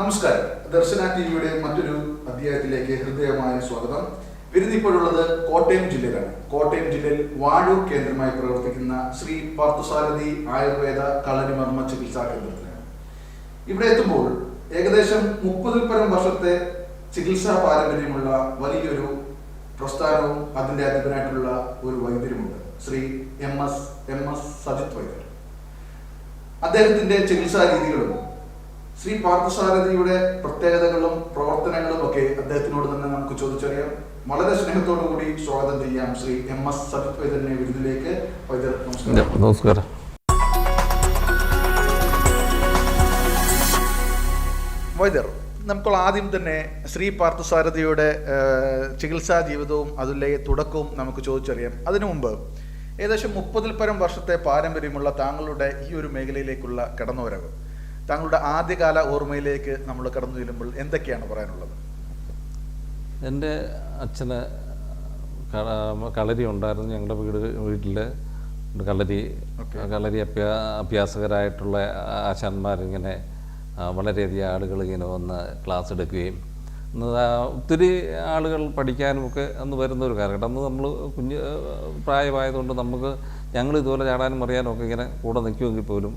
നമസ്കാരം. ദർശന ടിവിയുടെ മറ്റൊരു അധ്യായത്തിലേക്ക് ഹൃദയമായ സ്വാഗതം. വിരുന്നിപ്പോഴുള്ളത് കോട്ടയം ജില്ലയിലാണ്. കോട്ടയം ജില്ലയിൽ വാഴൂർ കേന്ദ്രമായി പ്രവർത്തിക്കുന്ന ശ്രീ പാർത്ഥസാരഥി ആയുർവേദ കളരിമർമ്മ ചികിത്സാ കേന്ദ്രത്തിലാണ്. ഇവിടെ എത്തുമ്പോൾ ഏകദേശം 30-ൽ പരം വർഷത്തെ ചികിത്സാ പാരമ്പര്യമുള്ള വലിയൊരു പ്രസ്ഥാനവും അതിൻ്റെ അധിപനായിട്ടുള്ള ഒരു വൈദ്യരുമുണ്ട്. ശ്രീ എം എസ് സജിത് വൈദ്യർ. അദ്ദേഹത്തിന്റെ ചികിത്സാ രീതികളും ശ്രീ പാർത്ഥസാരഥിയുടെ പ്രത്യേകതകളും പ്രവർത്തനങ്ങളും ഒക്കെ അദ്ദേഹത്തിനോട് തന്നെ നമുക്ക് ചോദിച്ചറിയാം. വളരെ സ്നേഹത്തോടു കൂടി സ്വാഗതം ചെയ്യാം ശ്രീ എം എസ് സജിത് വൈദ്യറിനെ വിരുന്നിലേക്ക്. വൈദ്യർ നമസ്കാരം. നമസ്കാരം. വൈദ്യർ, നമുക്ക് ആദ്യം തന്നെ ശ്രീ പാർത്ഥസാരഥിയുടെ ചികിത്സാ ജീവിതവും അതിലെ തുടക്കവും നമുക്ക് ചോദിച്ചറിയാം. അതിനു മുമ്പ് ഏകദേശം 30-ൽ പരം വർഷത്തെ പാരമ്പര്യമുള്ള താങ്കളുടെ ഈ ഒരു മേഖലയിലേക്കുള്ള കടന്നുവരവ്, താങ്കളുടെ ആദ്യകാല ഓർമ്മയിലേക്ക് നമ്മൾ കടന്നു ചെല്ലുമ്പോൾ എന്തൊക്കെയാണ് പറയാനുള്ളത്? എൻ്റെ അച്ഛന് കളരി ഉണ്ടായിരുന്നു. ഞങ്ങളുടെ വീട്ടിൽ കളരി അഭ്യാസകരായിട്ടുള്ള ആശാന്മാരിങ്ങനെ വളരെയധികം ആളുകൾ ഇങ്ങനെ വന്ന് ക്ലാസ് എടുക്കുകയും ഒത്തിരി ആളുകൾ പഠിക്കാനുമൊക്കെ അന്ന് വരുന്നൊരു കാലഘട്ടം. അന്ന് നമ്മൾ പ്രായമായതുകൊണ്ട് ഞങ്ങൾ ഇതുപോലെ ചാടാനും അറിയാനും ഒക്കെ ഇങ്ങനെ കൂടെ നിൽക്കുമെങ്കിൽ പോലും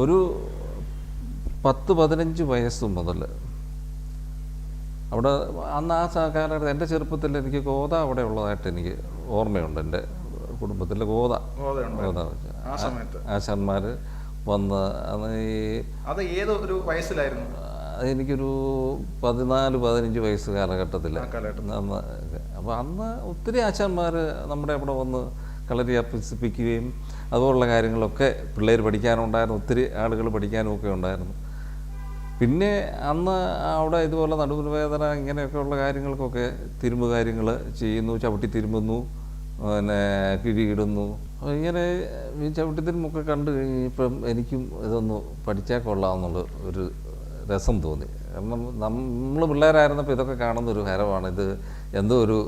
ഒരു 10-15 വയസ്സ് മുതൽ അവിടെ അന്ന് ആ കാലഘട്ടത്തിൽ എൻ്റെ ചെറുപ്പത്തിൽ എനിക്ക് ഗോത അവിടെ ഉള്ളതായിട്ട് എനിക്ക് ഓർമ്മയുണ്ട്. എൻ്റെ കുടുംബത്തിൽ ഗോത ആശാന്മാർ വന്ന് അത് ഏതൊരു വയസ്സിലായിരുന്നു? എനിക്കൊരു 14-15 വയസ്സ് കാലഘട്ടത്തിൽ അന്ന്. അപ്പോൾ അന്ന് ഒത്തിരി ആശാന്മാർ നമ്മുടെ അവിടെ വന്ന് കളരി അഭ്യസിപ്പിക്കുകയും അതുപോലുള്ള കാര്യങ്ങളൊക്കെ പിള്ളേർ പഠിക്കാനുണ്ടായിരുന്നു. ഒത്തിരി ആളുകൾ പഠിക്കാനും ഒക്കെ ഉണ്ടായിരുന്നു. പിന്നെ അന്ന് അവിടെ ഇതുപോലെ നടുവിന് വേദന ഇങ്ങനെയൊക്കെയുള്ള കാര്യങ്ങൾക്കൊക്കെ തിരുമ്പ് കാര്യങ്ങൾ ചെയ്യുന്നു, ചവിട്ടി തിരുമ്പുന്നു, പിന്നെ കിഴിയിടുന്നു. ഇങ്ങനെ ഈ ചവിട്ടി തിരുമ്പൊക്കെ കണ്ടു കഴിഞ്ഞപ്പം എനിക്കും ഇതൊന്ന് പഠിച്ചാൽ കൊള്ളാമെന്നുള്ള ഒരു രസം തോന്നി. കാരണം നമ്മൾ പിള്ളേരായിരുന്നപ്പോൾ ഇതൊക്കെ കാണുന്നൊരു ഹരമാണ്, ഇത് എന്തോ ഒരു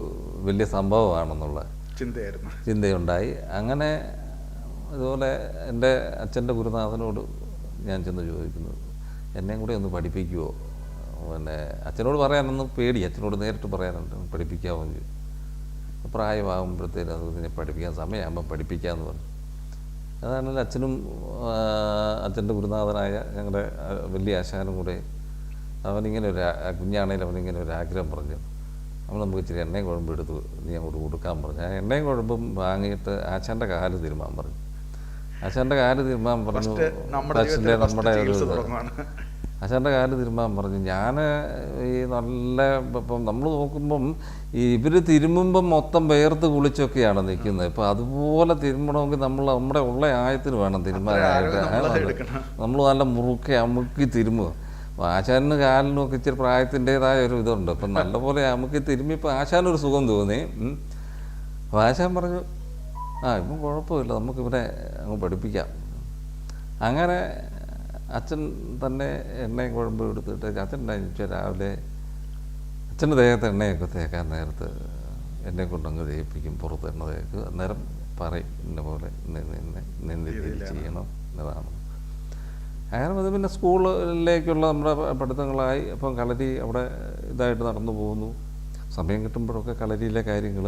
വലിയ സംഭവമാണെന്നുള്ള ചിന്തയുണ്ടായി. അങ്ങനെ ഇതുപോലെ എൻ്റെ അച്ഛൻ്റെ ഗുരുനാഥനോട് ഞാൻ ചെന്ന് ചോദിക്കുന്നു, എന്നെയും കൂടെ ഒന്ന് പഠിപ്പിക്കുമോ? പിന്നെ അച്ഛനോട് പറയാനൊന്നും പേടി, അച്ഛനോട് നേരിട്ട് പറയാനുണ്ട്, പഠിപ്പിക്കാമോ എന്ന് ചോദിച്ചു. പ്രായമാകുമ്പോഴത്തേനും അത് ഇതിനെ പഠിപ്പിക്കാൻ സമയമാകുമ്പോൾ പഠിപ്പിക്കാമെന്ന് പറഞ്ഞു. അതാണെങ്കിൽ അച്ഛനും അച്ഛൻ്റെ ഗുരുനാഥനായ ഞങ്ങളുടെ വലിയ ആശാനും കൂടെ അവനിങ്ങനെ കുഞ്ഞാണേലും അവനിങ്ങനെ ഒരു ആഗ്രഹം പറഞ്ഞു, നമുക്ക് ഇച്ചിരി എണ്ണയും കുഴമ്പും എടുത്ത് നീ അങ്ങോട്ട് കൊടുക്കാൻ പറഞ്ഞു. ആ എണ്ണയും കുഴമ്പും വാങ്ങിയിട്ട് ആശാൻ്റെ കാല് തിരുമാൻ പറഞ്ഞു. ആശാൻ്റെ കാല് തിരുമാൻ പറഞ്ഞു. ആശാൻ്റെ കാല് തിരുമാൻ പറഞ്ഞു. ഞാൻ ഈ നല്ല ഇപ്പം നമ്മൾ നോക്കുമ്പം ഇവർ തിരുമ്പുമ്പം മൊത്തം വേർത്ത് കുളിച്ചൊക്കെയാണ് നിൽക്കുന്നത്. ഇപ്പം അതുപോലെ തിരുമ്പണമെങ്കിൽ നമ്മുടെ ഉള്ള ആയത്തിന് വേണം തിരുമാനായിട്ട്. നമ്മൾ നല്ല അമുക്കി തിരുമുക. ആശാന് കാലിനൊക്കെ ഇച്ചിരി പ്രായത്തിൻ്റെതായ ഒരു ഇതുണ്ട്. അപ്പം നല്ലപോലെ അമുക്കി തിരുമ്മിപ്പോൾ ആശാനൊരു സുഖം തോന്നി. അപ്പോൾ ആശാൻ പറഞ്ഞു, ഇപ്പം കുഴപ്പമില്ല, നമുക്കിവിടെ അങ്ങ് പഠിപ്പിക്കാം. അങ്ങനെ അച്ഛൻ തന്നെ എണ്ണയും കുഴമ്പും എടുത്തിട്ട് അച്ഛൻ രാവിലെ അച്ഛൻ്റെ ദേഹത്ത് എണ്ണയൊക്കെ തേക്കാൻ നേരത്ത് എന്നെ കൊണ്ടങ്ങ് തേപ്പിക്കും. പുറത്ത് എണ്ണ തേക്ക്. അന്നേരം പറയും, ഇന്ന പോലെ നിന്ന് ചെയ്യണം എന്നതാണ്. അങ്ങനെ അത് പിന്നെ സ്കൂളിലേക്കുള്ള നമ്മുടെ പഠിത്തങ്ങളായി. അപ്പം കളരി അവിടെ ഇതായിട്ട് നടന്നു പോകുന്നു. സമയം കിട്ടുമ്പോഴൊക്കെ കളരിയിലെ കാര്യങ്ങൾ,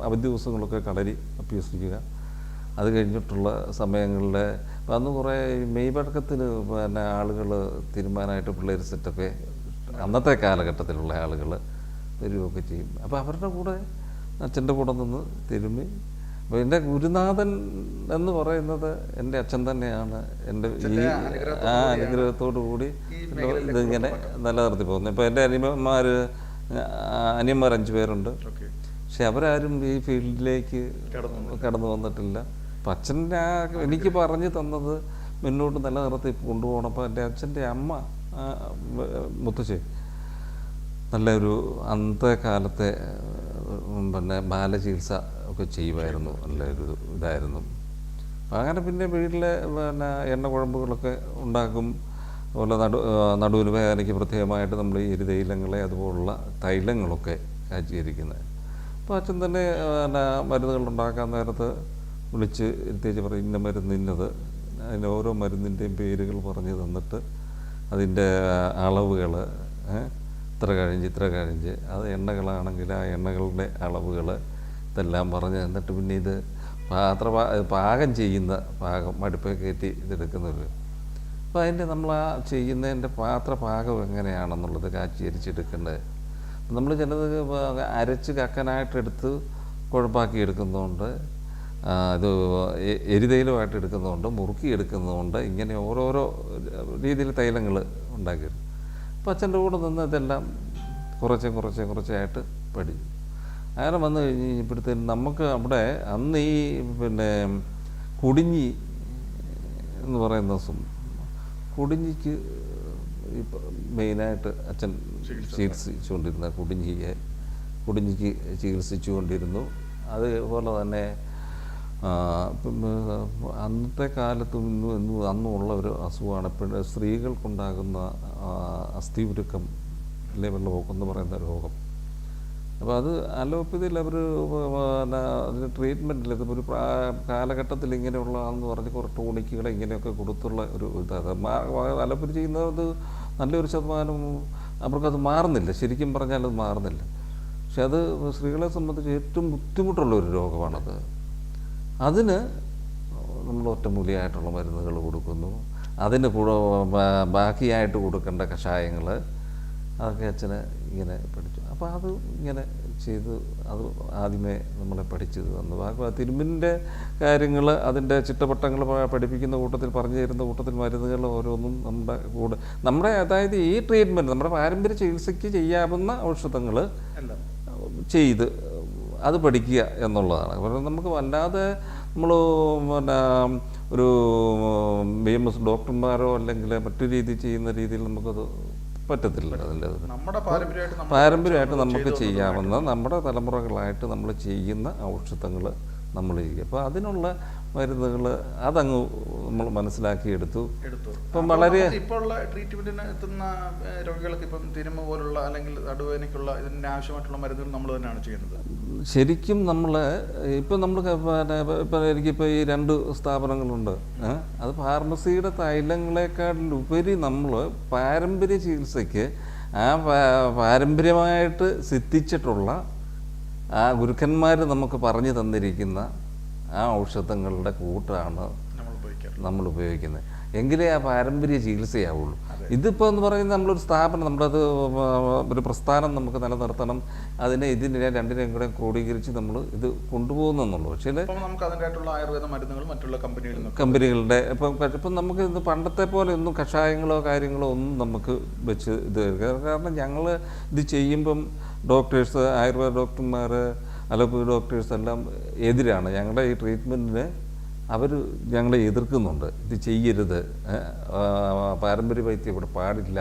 അവധി ദിവസങ്ങളൊക്കെ കളരി അഭ്യസിക്കുക. അത് കഴിഞ്ഞിട്ടുള്ള സമയങ്ങളിൽ അപ്പം അന്ന് കുറേ മെയ് പഴക്കത്തിന് പിന്നെ ആളുകൾ തീരുമാനമായിട്ട് പിള്ളേർ സെറ്റൊക്കെ അന്നത്തെ കാലഘട്ടത്തിലുള്ള ആളുകൾ തരുകയൊക്കെ ചെയ്യും. അപ്പോൾ അവരുടെ കൂടെ അച്ഛൻ്റെ കൂടെ നിന്ന് തിരുമ്മി. അപ്പോൾ എൻ്റെ ഗുരുനാഥൻ എന്ന് പറയുന്നത് എൻ്റെ അച്ഛൻ തന്നെയാണ്. എൻ്റെ ഈ അനുഗ്രഹത്തോടു കൂടി ഇതിങ്ങനെ നിലനിർത്തി പോകുന്നത്. ഇപ്പോൾ എൻ്റെ അനിയന്മാർ 5 പേരുണ്ട്. പക്ഷെ അവരാരും ഈ ഫീൽഡിലേക്ക് കടന്നു വന്നിട്ടില്ല. അപ്പം അച്ഛൻ്റെ എനിക്ക് പറഞ്ഞു തന്നത് മുന്നോട്ട് നിലനിർത്തി കൊണ്ടുപോകണം. അപ്പോൾ എൻ്റെ അച്ഛൻ്റെ അമ്മ മുത്തശ്ശി നല്ലൊരു അന്നത്തെ കാലത്തെ പിന്നെ ബാലചികിത്സ ഒക്കെ ചെയ്യുമായിരുന്നു. നല്ലൊരു ഇതായിരുന്നു. അങ്ങനെ പിന്നെ വീട്ടിലെ പിന്നെ എണ്ണ കുഴമ്പുകളൊക്കെ ഉണ്ടാക്കും. അതുപോലെ നടുവിന് വേദനയ്ക്ക് പ്രത്യേകമായിട്ട് നമ്മൾ ഈ ഇരുതൈലങ്ങളെ അതുപോലുള്ള തൈലങ്ങളൊക്കെ കാച്ചിരിക്കുന്നത്. അപ്പോൾ അച്ഛൻ തന്നെ പിന്നെ മരുന്നുകൾ ഉണ്ടാക്കാൻ നേരത്ത് വിളിച്ച് ഇരുത്തേച്ച് പറയും, ഇന്ന മരുന്ന് ഇന്നത്. അതിന് ഓരോ മരുന്നിൻ്റെയും പേരുകൾ പറഞ്ഞ് തന്നിട്ട് അതിൻ്റെ അളവുകൾ ഇത്ര കഴിഞ്ഞ് അത് എണ്ണകളാണെങ്കിൽ ആ എണ്ണകളുടെ അളവുകൾ ഇതെല്ലാം പറഞ്ഞ് എന്നിട്ട് പിന്നെ ഇത് പാകം ചെയ്യുന്ന അടുപ്പിൽ കയറ്റി ഇതെടുക്കുന്നത്. അപ്പോൾ അതിൻ്റെ നമ്മൾ ആ ചെയ്യുന്നതിൻ്റെ പാകം എങ്ങനെയാണെന്നുള്ളത് കാച്ചരിച്ചെടുക്കേണ്ടത്. നമ്മൾ ചിലത് അരച്ച് കക്കനായിട്ടെടുത്ത് കുഴപ്പാക്കി എടുക്കുന്നതുകൊണ്ട്, ഇത് എരിതൈലമായിട്ട് എടുക്കുന്നതുകൊണ്ട്, മുറുക്കി എടുക്കുന്നതുകൊണ്ട്, ഇങ്ങനെ ഓരോരോ രീതിയിൽ തൈലങ്ങൾ ഉണ്ടാക്കിയത്. അപ്പോൾ അച്ഛൻ്റെ കൂടെ നിന്ന് ഇതെല്ലാം കുറച്ചായിട്ട് പഠിച്ചു. അങ്ങനെ വന്നു കഴിഞ്ഞപ്പോഴത്തേനും നമുക്ക് അവിടെ അന്ന് ഈ കുടിഞ്ഞി എന്ന് പറയുന്ന കുടിഞ്ഞിക്ക് മെയിനായിട്ട് അച്ഛൻ ചികിത്സിച്ചുകൊണ്ടിരുന്ന കുടിഞ്ഞിക്ക് ചികിത്സിച്ചുകൊണ്ടിരുന്നു. അതുപോലെ തന്നെ അന്നത്തെ കാലത്തും അന്നുമുള്ള ഒരു അസുഖമാണ് സ്ത്രീകൾക്കുണ്ടാകുന്ന അസ്ഥിവൃക്കം അല്ലെ വെള്ളപ്പൊക്കം എന്ന് പറയുന്ന രോഗം. അപ്പോൾ അത് അലോപ്പതിയിൽ അവർ അതിന് ട്രീറ്റ്മെൻറ്റിൽ ഒരു കാലഘട്ടത്തിൽ ഇങ്ങനെയുള്ളതാണെന്ന് പറഞ്ഞ് കുറേ ടോണിക്കുകൾ ഇങ്ങനെയൊക്കെ കൊടുത്തുള്ള ഒരു അലോപ്പതി ചെയ്യുന്നത് നല്ലൊരു ശതമാനം അവർക്കത് മാറുന്നില്ല, ശരിക്കും പറഞ്ഞാൽ അത് മാറുന്നില്ല. പക്ഷെ അത് സ്ത്രീകളെ സംബന്ധിച്ച് ഏറ്റവും ബുദ്ധിമുട്ടുള്ള ഒരു രോഗമാണത്. അതിന് നമ്മൾ ഒറ്റമൂലിയായിട്ടുള്ള മരുന്നുകൾ കൊടുക്കുന്നു. അതിന് ബാക്കിയായിട്ട് കൊടുക്കേണ്ട കഷായങ്ങൾ അതൊക്കെ അച്ഛന് ഇങ്ങനെ പഠിച്ചു. അപ്പോൾ അത് ഇങ്ങനെ ചെയ്ത് അത് ആദ്യമേ നമ്മളെ പഠിച്ചത് തന്നു. ബാക്കി തിരുമ്പിൻ്റെ കാര്യങ്ങൾ അതിൻ്റെ ചിട്ടവട്ടങ്ങൾ പഠിപ്പിക്കുന്ന കൂട്ടത്തിൽ പറഞ്ഞു തരുന്ന കൂട്ടത്തിൽ മരുന്നുകൾ ഓരോന്നും നമ്മുടെ അതായത് ഈ ട്രീറ്റ്മെൻറ്റ് നമ്മുടെ പാരമ്പര്യ ചികിത്സയ്ക്ക് ചെയ്യാവുന്ന ഔഷധങ്ങൾ ചെയ്ത് അത് പഠിക്കുക എന്നുള്ളതാണ്. കാരണം നമുക്ക് വല്ലാതെ നമ്മൾ ഒരു BMS ഡോക്ടർമാരോ അല്ലെങ്കിൽ മറ്റു രീതി ചെയ്യുന്ന രീതിയിൽ നമുക്കത് പറ്റത്തില്ല. അതിൻ്റെ പാരമ്പര്യമായിട്ട് നമുക്ക് ചെയ്യാവുന്ന നമ്മുടെ തലമുറകളായിട്ട് നമ്മൾ ചെയ്യുന്ന ഔഷധങ്ങൾ നമ്മൾ ചെയ്യുക. അപ്പോൾ അതിനുള്ള മരുന്നുകൾ അതങ്ങ് നമ്മൾ മനസ്സിലാക്കിയെടുത്തു. ഇപ്പം വളരെ ഇപ്പോൾ ട്രീറ്റ്മെൻറ്റിന് എത്തുന്ന രോഗികൾക്ക് ഇപ്പം തിരുമ പോലുള്ള അല്ലെങ്കിൽ നടുവേദനയ്ക്കുള്ള ഇതിന് ആവശ്യമായിട്ടുള്ള മരുന്നുകൾ നമ്മൾ തന്നെയാണ് ചെയ്യുന്നത്. ശരിക്കും നമ്മൾ ഇപ്പം എനിക്കിപ്പോൾ ഈ 2 സ്ഥാപനങ്ങളുണ്ട്. അത് ഫാർമസിയുടെ തൈലങ്ങളെക്കാളിലുപരി നമ്മൾ പാരമ്പര്യ ചികിത്സയ്ക്ക് ആ പാരമ്പര്യമായിട്ട് സിദ്ധിച്ചിട്ടുള്ള ആ ഗുരുക്കന്മാർ നമുക്ക് പറഞ്ഞു തന്നിരിക്കുന്ന ആ ഔഷധങ്ങളുടെ കൂട്ടാണ് നമ്മൾ ഉപയോഗിക്കുന്നത്. എങ്കിലേ ആ പാരമ്പര്യ ചികിത്സയാവുള്ളൂ. ഇതിപ്പോൾ എന്ന് പറയുന്നത് നമ്മളൊരു സ്ഥാപനം, നമ്മളത് ഒരു പ്രസ്ഥാനം നമുക്ക് നിലനിർത്തണം. ഇതിനെ രണ്ടിനെയും കൂടെ ക്രോഡീകരിച്ച് നമ്മൾ ഇത് കൊണ്ടുപോകുന്നുള്ളൂ. പക്ഷേ നമുക്ക് അതിൻ്റെതായിട്ടുള്ള ആയുർവേദ മരുന്നുകൾ മറ്റുള്ള കമ്പനികളുടെ ഇപ്പം നമുക്ക് ഇത് പണ്ടത്തെ പോലെ ഒന്നും കഷായങ്ങളോ കാര്യങ്ങളോ ഒന്നും നമുക്ക് വെച്ച് ഇത് കാരണം ഞങ്ങൾ ഇത് ചെയ്യുമ്പം ഡോക്ടേഴ്സ്, ആയുർവേദ ഡോക്ടർമാർ, അലോപ്പതി ഡോക്ടേഴ്സ് എല്ലാം എതിരാണ് ഞങ്ങളുടെ ഈ ട്രീറ്റ്മെൻറ്റിന്. അവർ ഞങ്ങളെ എതിർക്കുന്നുണ്ട്. ഇത് ചെയ്യരുത്, പാരമ്പര്യ വൈദ്യം ഇവിടെ പാടില്ല,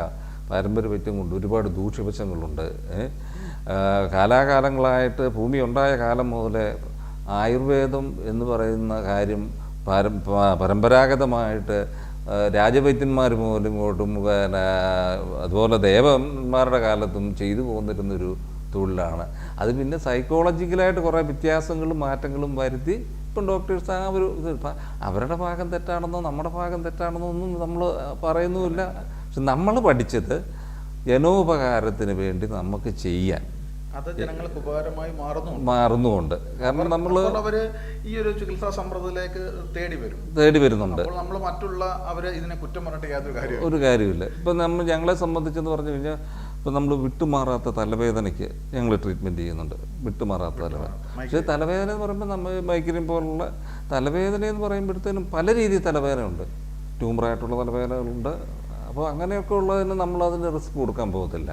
പാരമ്പര്യ വൈദ്യം കൊണ്ട് ഒരുപാട് ദൂഷ്യവശങ്ങളുണ്ട്. കാലാകാലങ്ങളായിട്ട് ഭൂമി ഉണ്ടായ കാലം മുതലേ ആയുർവേദം എന്ന് പറയുന്ന കാര്യം പരമ്പരാഗതമായിട്ട് രാജവൈദ്യന്മാർ പോലും ഇങ്ങോട്ടും അതുപോലെ ദേവന്മാരുടെ കാലത്തും ചെയ്തു പോന്നിരുന്നൊരു തൊഴിലാണ്. അത് പിന്നെ സൈക്കോളജിക്കലായിട്ട് കുറേ വ്യത്യാസങ്ങളും മാറ്റങ്ങളും വരുത്തി ഇപ്പം ഡോക്ടേഴ്സ് ആ ഒരു ഇത് അവരുടെ ഭാഗം തെറ്റാണെന്നോ നമ്മുടെ ഭാഗം തെറ്റാണെന്നോ ഒന്നും നമ്മൾ പറയുന്നുമില്ല. പക്ഷെ നമ്മൾ പഠിച്ചത് ജനോപകാരത്തിന് വേണ്ടി നമുക്ക് ചെയ്യാൻ അത് ജനങ്ങൾക്ക് ഉപകാരമായി മാറുന്നുമുണ്ട്. കാരണം നമ്മൾ ഈ ഒരു ചികിത്സാ സമ്പ്രദായത്തിലേക്ക് തേടി വരുന്നുണ്ട്. നമ്മൾ മറ്റുള്ള അവരെ ഇതിനെ കുറ്റം പറഞ്ഞിട്ട് ഒരു കാര്യമില്ല. ഇപ്പം ഞങ്ങളെ സംബന്ധിച്ചെന്ന് പറഞ്ഞു കഴിഞ്ഞാൽ ഇപ്പം നമ്മൾ വിട്ടുമാറാത്ത തലവേദനയ്ക്ക് ഞങ്ങൾ ട്രീറ്റ്മെൻറ്റ് ചെയ്യുന്നുണ്ട്. വിട്ടുമാറാത്ത തലവേദന. പക്ഷേ തലവേദന എന്ന് പറയുമ്പോൾ നമ്മൾ മൈഗ്രെയിൻ പോലുള്ള തലവേദന എന്ന് പറയുമ്പോഴത്തേനും പല രീതിയിൽ തലവേദനയുണ്ട്. ട്യൂമറായിട്ടുള്ള തലവേദനകളുണ്ട്. അപ്പോൾ അങ്ങനെയൊക്കെ ഉള്ളതിന് നമ്മളതിന് റിസ്ക് കൊടുക്കാൻ പോകത്തില്ല.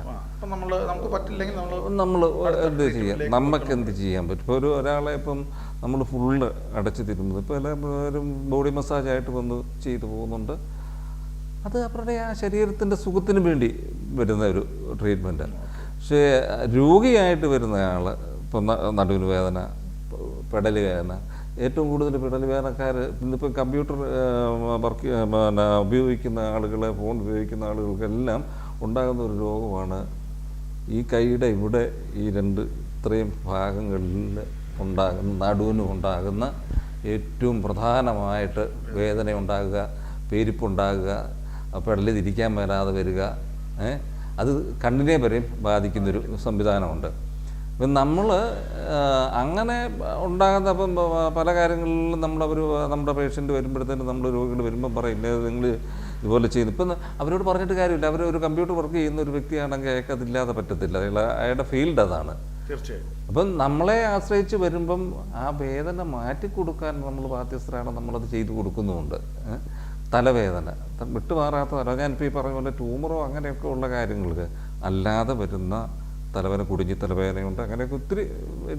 നമ്മൾ എന്ത് ചെയ്യാം, നമുക്ക് എന്ത് ചെയ്യാൻ പറ്റും. ഇപ്പോൾ ഒരാളെ ഇപ്പം നമ്മൾ ഫുള്ള് അടച്ചു തരുന്നത് ഇപ്പോൾ എല്ലാവരും ബോഡി മസാജായിട്ട് വന്ന് ചെയ്തു പോകുന്നുണ്ട്. അത് അവരുടെ ആ ശരീരത്തിൻ്റെ സുഖത്തിന് വേണ്ടി വരുന്ന ഒരു ട്രീറ്റ്മെൻറ്റ്. പക്ഷേ രോഗിയായിട്ട് വരുന്ന ആൾ ഇപ്പം നടുവിന് വേദന, പെടല് വേദന, ഏറ്റവും കൂടുതൽ പെടല് വേദനക്കാർ ഇന്നിപ്പം കമ്പ്യൂട്ടർ ഉപയോഗിക്കുന്ന ആളുകൾ, ഫോൺ ഉപയോഗിക്കുന്ന ആളുകൾക്കെല്ലാം ഉണ്ടാകുന്ന ഒരു രോഗമാണ് ഈ കൈയുടെ ഇവിടെ ഈ ഇത്രയും ഭാഗങ്ങളിൽ ഉണ്ടാകുന്ന നടുവിനും ഉണ്ടാകുന്ന ഏറ്റവും പ്രധാനമായിട്ട് വേദന ഉണ്ടാകുക, പെരുപ്പുണ്ടാകുക, പെടലിൽ തിരിക്കാൻ മേലാതെ വരിക, അത് കണ്ണിനെ വരെയും ബാധിക്കുന്നൊരു സംവിധാനമുണ്ട്. ഇപ്പം നമ്മൾ അങ്ങനെ ഉണ്ടാകുന്ന അപ്പം പല കാര്യങ്ങളിലും നമ്മുടെ പേഷ്യൻ്റ് വരുമ്പോഴത്തേനും നമ്മൾ രോഗികൾ വരുമ്പം പറയും നിങ്ങൾ ഇതുപോലെ ചെയ്യുന്നു. ഇപ്പം അവരോട് പറഞ്ഞിട്ട് കാര്യമില്ല. അവർ ഒരു കമ്പ്യൂട്ടർ വർക്ക് ചെയ്യുന്ന ഒരു വ്യക്തിയാണെങ്കിൽ അയാൾക്ക് അതില്ലാതെ പറ്റത്തില്ല. അയാളുടെ ഫീൽഡ് അതാണ്. തീർച്ചയായും. അപ്പം നമ്മളെ ആശ്രയിച്ച് വരുമ്പം ആ വേദന മാറ്റിക്കൊടുക്കാൻ നമ്മൾ ബാധ്യസ്ഥരാണ്. നമ്മളത് ചെയ്തു കൊടുക്കുന്നുമുണ്ട്. തലവേദന വിട്ടുമാറാത്ത ഞാനിപ്പോൾ ഈ പറഞ്ഞ പോലെ ട്യൂമറോ അങ്ങനെയൊക്കെ ഉള്ള കാര്യങ്ങൾക്ക് അല്ലാതെ വരുന്ന തലവേദന, കുടുങ്ങി തലവേദനയുണ്ട്. അങ്ങനെയൊക്കെ ഒത്തിരി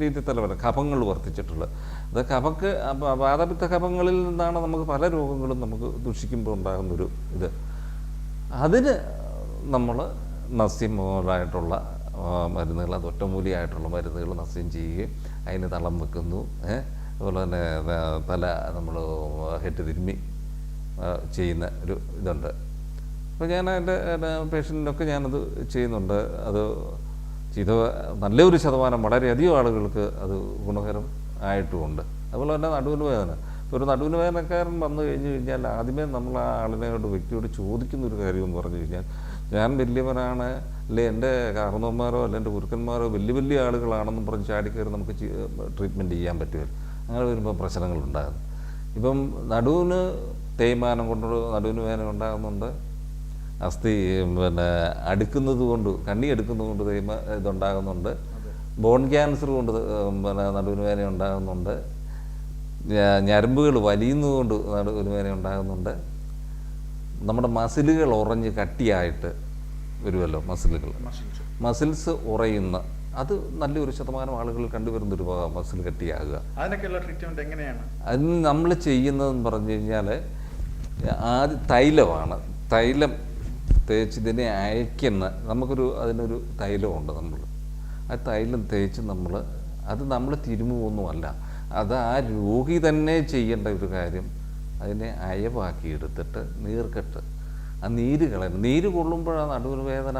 രീതിയിൽ തലവേദന, കഫങ്ങൾ വർദ്ധിച്ചിട്ടുള്ളത്. അത് വാതപിത്ത കഫങ്ങളിൽ നിന്നാണ് നമുക്ക് പല രോഗങ്ങളും നമുക്ക് ദുഷിക്കുമ്പോൾ ഉണ്ടാകുന്നൊരു ഇത്. അതിന് നമ്മൾ നസ്യം മുതലായിട്ടുള്ള മരുന്നുകൾ, അത് ഒറ്റമൂലിയായിട്ടുള്ള മരുന്നുകൾ നസ്യം ചെയ്യുകയും അതിന് തളം വെക്കുന്നു. അതുപോലെ തന്നെ തല നമ്മൾ ഹെഡ് തിരുമ്മി ചെയ്യുന്ന ഒരു ഇതുണ്ട്. അപ്പോൾ ഞാൻ എൻ്റെ പേഷ്യൻറ്റിനൊക്കെ ഞാനത് ചെയ്യുന്നുണ്ട്. അത് ചെയ്ത നല്ലൊരു ശതമാനം വളരെയധികം ആളുകൾക്ക് അത് ഗുണകരം ആയിട്ടുമുണ്ട്. അതുപോലെ തന്നെ നടുവിന് വേദന. ഇപ്പോൾ ഒരു നടുവിന് വേദനക്കാരൻ വന്നു കഴിഞ്ഞാൽ ആദ്യമേ നമ്മൾ ആ ആളിനോട് വ്യക്തിയോട് ചോദിക്കുന്നൊരു കാര്യമെന്ന് പറഞ്ഞു കഴിഞ്ഞാൽ, ഞാൻ വലിയവനാണ്, അല്ലെ എൻ്റെ കാരണവന്മാരോ അല്ലെ എൻ്റെ ഗുരുക്കന്മാരോ വലിയ ആളുകളാണെന്നും പറഞ്ഞ് ചാടിക്കയറി നമുക്ക് ട്രീറ്റ്മെൻറ്റ് ചെയ്യാൻ പറ്റുമല്ലോ. അങ്ങനെ വരുമ്പോൾ പ്രശ്നങ്ങളുണ്ടാകുന്നു. ഇപ്പം നടുവിന് തേയ്മാനം കൊണ്ട് നടുവിന് വേദന ഉണ്ടാകുന്നുണ്ട്. അസ്ഥി അടുക്കുന്നത് കൊണ്ട്, കണ്ണി എടുക്കുന്നത് കൊണ്ട് ഇതുണ്ടാകുന്നുണ്ട്. ബോൺ ക്യാൻസർ കൊണ്ട് നടുവിന് വേദന ഉണ്ടാകുന്നുണ്ട്. ഞരമ്പുകൾ വലിയുന്നതുകൊണ്ട് നടുവിന് വേദന ഉണ്ടാകുന്നുണ്ട്. നമ്മുടെ മസിലുകൾ ഉറഞ്ഞ് കട്ടിയായിട്ട് വരുമല്ലോ, മസിൽസ് ഉറയുന്ന, അത് നല്ലൊരു ശതമാനം ആളുകൾ കണ്ടുവരുന്നൊരു മസിൽ കട്ടിയാകുക. അതിനൊക്കെയുള്ള ട്രീറ്റ്മെൻറ്റ് എങ്ങനെയാണ്? അതിന് നമ്മൾ ചെയ്യുന്നതെന്ന് പറഞ്ഞു കഴിഞ്ഞാൽ ആദ്യം തൈലമാണ്. തൈലം തേച്ച് ഇതിനെ അയക്കുന്ന അതിനൊരു തൈലമുണ്ട്. ആ തൈലം തേച്ച് നമ്മൾ തിരുമുമൊന്നുമല്ല, അത് ആ രോഗി തന്നെ ചെയ്യേണ്ട ഒരു കാര്യം. അതിനെ അയവാക്കി എടുത്തിട്ട് നീർക്കെട്ട്, ആ നീര് കളയണം. നീര് കൊള്ളുമ്പോഴാണ് നടുവിന് വേദന,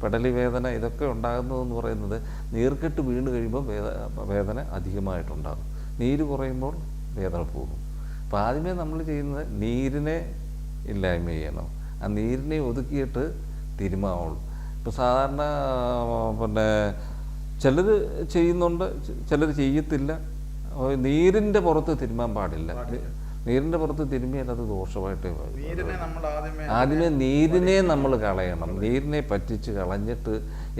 പെടലി വേദന ഇതൊക്കെ ഉണ്ടാകുന്നതെന്ന് പറയുന്നത്. നീർക്കെട്ട് വീണ് കഴിയുമ്പോൾ വേദന അധികമായിട്ടുണ്ടാകും. നീര് കുറയുമ്പോൾ വേദന പോകും. അപ്പോൾ ആദ്യമേ നമ്മൾ ചെയ്യുന്നത് നീരിനെ ഇല്ലായ്മ ചെയ്യണം. ആ നീരിനെ ഒതുക്കിയിട്ട് തിരുമാവുള്ളൂ. ഇപ്പോൾ സാധാരണ ചിലർ ചെയ്യുന്നുണ്ട്, ചിലർ ചെയ്യത്തില്ല. നീരിൻ്റെ പുറത്ത് തിരുമാൻ പാടില്ല. നീരിൻ്റെ പുറത്ത് തിരുമ്മിയാൽ അത് ദോഷമായിട്ട് ആദ്യമേ നീരിനെ നമ്മൾ കളയണം. നീരിനെ പറ്റിച്ച് കളഞ്ഞിട്ട്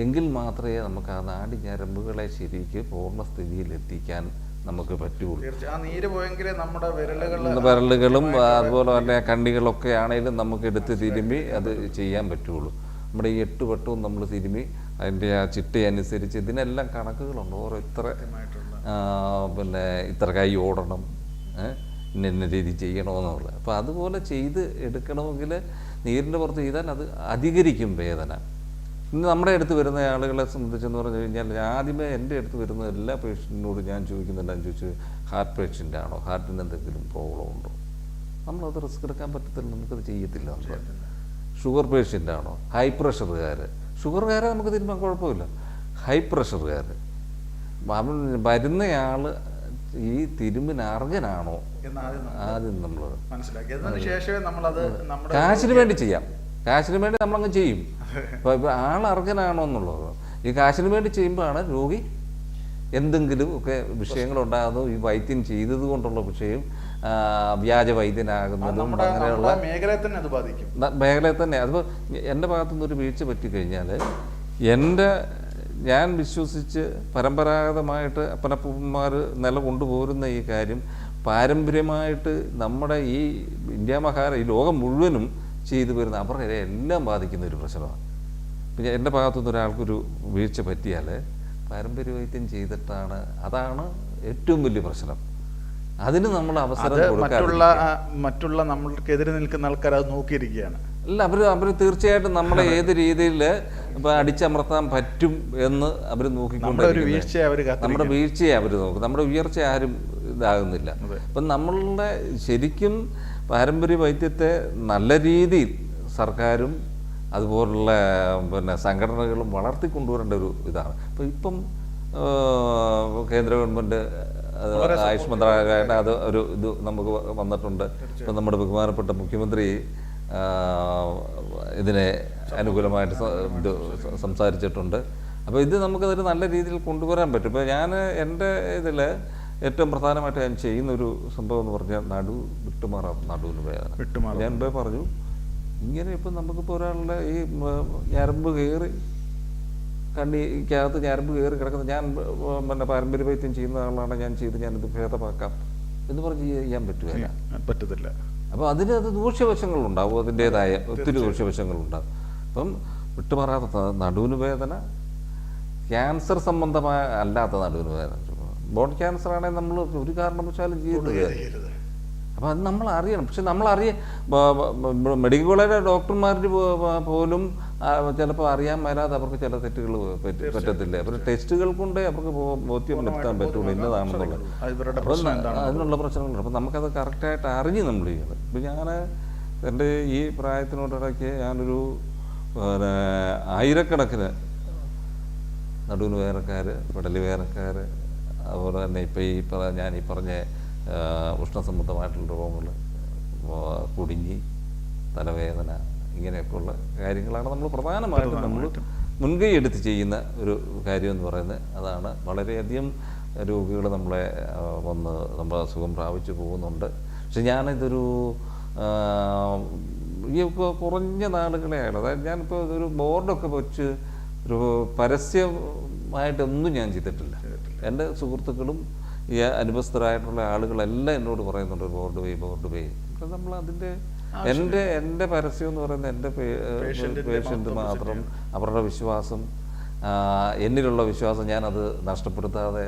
എങ്കിൽ മാത്രമേ നമുക്ക് ആ നാടി ഞരമ്പുകളെ ശരിക്ക് പൂർണ്ണസ്ഥിതിയിൽ എത്തിക്കാൻ നമുക്ക് പറ്റുള്ളൂ. വിരലുകളും അതുപോലെ തന്നെ കണ്ണികളൊക്കെ ആണെങ്കിലും നമുക്ക് എടുത്ത് തിരുമ്മി അത് ചെയ്യാൻ പറ്റുള്ളൂ. നമ്മുടെ ഈ 8 വട്ടവും നമ്മൾ തിരുമ്മി അതിൻ്റെ ആ ചിട്ടയനുസരിച്ച് ഇതിനെല്ലാം കണക്കുകളുണ്ട്. ഓരോ ഇത്ര കൈ ഓടണം, ഇന്ന രീതി ചെയ്യണമെന്നുള്ള. അപ്പോൾ അതുപോലെ ചെയ്ത് എടുക്കണമെങ്കിൽ നീരിൻ്റെ പുറത്ത് ചെയ്താൽ അത് അധികരിക്കും വേദന. ഇന്ന് നമ്മുടെ അടുത്ത് വരുന്ന ആളുകളെ സംബന്ധിച്ചെന്ന് പറഞ്ഞു കഴിഞ്ഞാൽ, ആദ്യമേ എൻ്റെ അടുത്ത് വരുന്ന എല്ലാ പേഷ്യൻറ്റിനോട് ഞാൻ ചോദിക്കുന്നുണ്ടെന്ന് ചോദിച്ചു, ഹാർട്ട് പേഷ്യൻ്റ് ആണോ, ഹാർട്ടിന് എന്തെങ്കിലും പ്രോബ്ലം ഉണ്ടോ? നമ്മളത് റിസ്ക് എടുക്കാൻ പറ്റത്തില്ല, നമുക്കത് ചെയ്യത്തില്ല. നമ്മൾ ഷുഗർ പേഷ്യൻ്റ് ആണോ, ഹൈ ഷുഗർകാരെ നമുക്ക് തീരുമാനം കുഴപ്പമില്ല. ഹൈ പ്രഷറുകാർ വരുന്നയാൾ ഈ തിരുമ്പിന് അർഹനാണോ ആദ്യം നമ്മൾ കാശിന് വേണ്ടി ചെയ്യാം. കാശിന് വേണ്ടി നമ്മളങ്ങ് ചെയ്യും. ഇപ്പോൾ ആൾ അർഹനാണോ എന്നുള്ളത് ഈ കാശിന് വേണ്ടി ചെയ്യുമ്പോഴാണ് രോഗി എന്തെങ്കിലും ഒക്കെ വിഷയങ്ങളുണ്ടാകുന്നു. ഈ വൈദ്യം ചെയ്തത് കൊണ്ടുള്ള വിഷയം വ്യാജ വൈദ്യനാകുന്നതും അങ്ങനെയുള്ള മേഖലയെ തന്നെ. അതിപ്പോൾ എൻ്റെ ഭാഗത്തുനിന്നൊരു വീഴ്ച പറ്റിക്കഴിഞ്ഞാൽ ഞാൻ വിശ്വസിച്ച് പരമ്പരാഗതമായിട്ട് അപ്പനപ്പന്മാർ നിലകൊണ്ടുപോരുന്ന ഈ കാര്യം പാരമ്പര്യമായിട്ട് നമ്മുടെ ഈ ഈ ലോകം മുഴുവനും ചെയ്തു വരുന്ന അവരുടെ എല്ലാം ബാധിക്കുന്ന ഒരു പ്രശ്നമാണ്. പിന്നെ എൻ്റെ ഭാഗത്തുനിന്ന് ഒരാൾക്കൊരു വീഴ്ച പറ്റിയാൽ പാരമ്പര്യ വൈദ്യം ചെയ്തിട്ടാണ്, അതാണ് ഏറ്റവും വലിയ പ്രശ്നം. അതിന് നമ്മൾ അവസരം മറ്റുള്ള നമ്മൾക്കെതിരെ നിൽക്കുന്ന ആൾക്കാർ അത് നോക്കിയിരിക്കുകയാണ്. അല്ല, അവർ തീർച്ചയായിട്ടും നമ്മളെ ഏത് രീതിയിൽ അടിച്ചമർത്താൻ പറ്റും എന്ന് അവർ നോക്കിക്കൊണ്ടിരിക്കും. നമ്മുടെ വീഴ്ചയെ അവർ നോക്കും, നമ്മുടെ ഉയർച്ച ആരും ഇതാകുന്നില്ല. അപ്പം നമ്മളുടെ ശരിക്കും പാരമ്പര്യ വൈദ്യത്തെ നല്ല രീതിയിൽ സർക്കാരും അതുപോലുള്ള സംഘടനകളും വളർത്തിക്കൊണ്ടുവരേണ്ട ഒരു ഇതാണ്. ഇപ്പം കേന്ദ്ര ഗവൺമെൻറ് ആയുഷ് മന്ത്രാലയമായിട്ട് അത് ഒരു ഇത് നമുക്ക് വന്നിട്ടുണ്ട്. ഇപ്പം നമ്മുടെ ബഹുമാനപ്പെട്ട മുഖ്യമന്ത്രി ഇതിനെ അനുകൂലമായിട്ട് സംസാരിച്ചിട്ടുണ്ട്. അപ്പോൾ ഇത് നമുക്കതൊരു നല്ല രീതിയിൽ കൊണ്ടുവരാൻ പറ്റും. ഇപ്പോൾ ഞാൻ എൻ്റെ ഇതിൽ ഏറ്റവും പ്രധാനമായിട്ട് ഞാൻ ചെയ്യുന്നൊരു സംഭവം എന്ന് പറഞ്ഞാൽ വിട്ടുമാറാം നടുവിന് വേദന. ഞാൻ മുമ്പേ പറഞ്ഞു, ഇങ്ങനെ ഇപ്പം നമുക്കിപ്പോൾ ഒരാളുടെ ഈ ഞരമ്പ് കയറി കണ്ണിക്കകത്ത് ഞരമ്പ് കയറി കിടക്കുന്നത്, ഞാൻ പിന്നെ പാരമ്പര്യ വൈദ്യം ചെയ്യുന്ന ആളാണ്, ഞാനിത് ഭേദമാക്കാം എന്ന് പറഞ്ഞ് ചെയ്യാൻ പറ്റത്തില്ല. അപ്പോൾ അത് ദൂഷ്യവശങ്ങളുണ്ടാവും, അതിൻ്റേതായ ഒത്തിരി ദൂഷ്യവശങ്ങളുണ്ടാവും. അപ്പം വിട്ടുമാറാത്ത നടുവിന് വേദന, ക്യാൻസർ സംബന്ധമായ അല്ലാത്ത നടുവിന് വേദന, ബോൺ ക്യാൻസർ ആണെങ്കിൽ നമ്മൾ ഒരു കാരണവശാലും ചെയ്യരുത്. അപ്പോൾ അത് നമ്മൾ അറിയണം. പക്ഷെ മെഡിക്കൽ കോളേജിലെ ഡോക്ടർമാർ പോലും ചിലപ്പോൾ അറിയാൻ മേലാതെ അവർക്ക് ചില തെറ്റുകൾ പറ്റത്തില്ല. അവർ ടെസ്റ്റുകൾ കൊണ്ട് അവർക്ക് ബോധ്യപ്പെടുത്താൻ പറ്റുള്ളൂ ഇന്നതാണെന്നുള്ളത്. അതിനുള്ള പ്രശ്നങ്ങളുണ്ട്. അപ്പം നമുക്കത് കറക്റ്റായിട്ട് അറിഞ്ഞ് നമ്മൾ ചെയ്യണം. ഇപ്പം ഞാൻ എൻ്റെ ഈ പ്രായത്തിനോടിടയ്ക്ക് ഞാനൊരു ആയിരക്കണക്കിന് നടുവിന് വേദനക്കാർ, പെടലി വേദനക്കാർ, അതുപോലെ തന്നെ ഇപ്പോൾ ഞാൻ ഈ പറഞ്ഞ ഉഷ്ണസംബന്ധമായിട്ടുള്ള രോഗങ്ങൾ, കുടുങ്ങി, തലവേദന, ഇങ്ങനെയൊക്കെയുള്ള കാര്യങ്ങളാണ് നമ്മൾ പ്രധാനമായിട്ടും നമ്മൾ മുൻകൈ എടുത്ത് ചെയ്യുന്ന ഒരു കാര്യം എന്ന് പറയുന്നത്. അതാണ് വളരെയധികം രോഗികൾ നമ്മളെ വന്ന് നമ്മുടെ അസുഖം പ്രാപിച്ചു പോകുന്നുണ്ട്. പക്ഷെ ഞാനിതൊരു ഈ കുറഞ്ഞ നാളുകളെ ആയുള്ളൂ. അതായത് ഞാനിപ്പോൾ ഒരു ബോർഡൊക്കെ വെച്ച് ഒരു പരസ്യമായിട്ടൊന്നും ഞാൻ ചെയ്തിട്ടില്ല. എൻ്റെ സുഹൃത്തുക്കളും ഈ അനുഭവസ്ഥരായിട്ടുള്ള ആളുകളെല്ലാം എന്നോട് പറയുന്നുണ്ട് ബോർഡ് വേ. അപ്പം നമ്മൾ അതിൻ്റെ എൻ്റെ പരസ്യം എന്ന് പറയുന്നത് എൻ്റെ പേഷ്യൻ്റ് മാത്രം, അവരുടെ വിശ്വാസം, എന്നിലുള്ള വിശ്വാസം ഞാനത് നഷ്ടപ്പെടുത്താതെ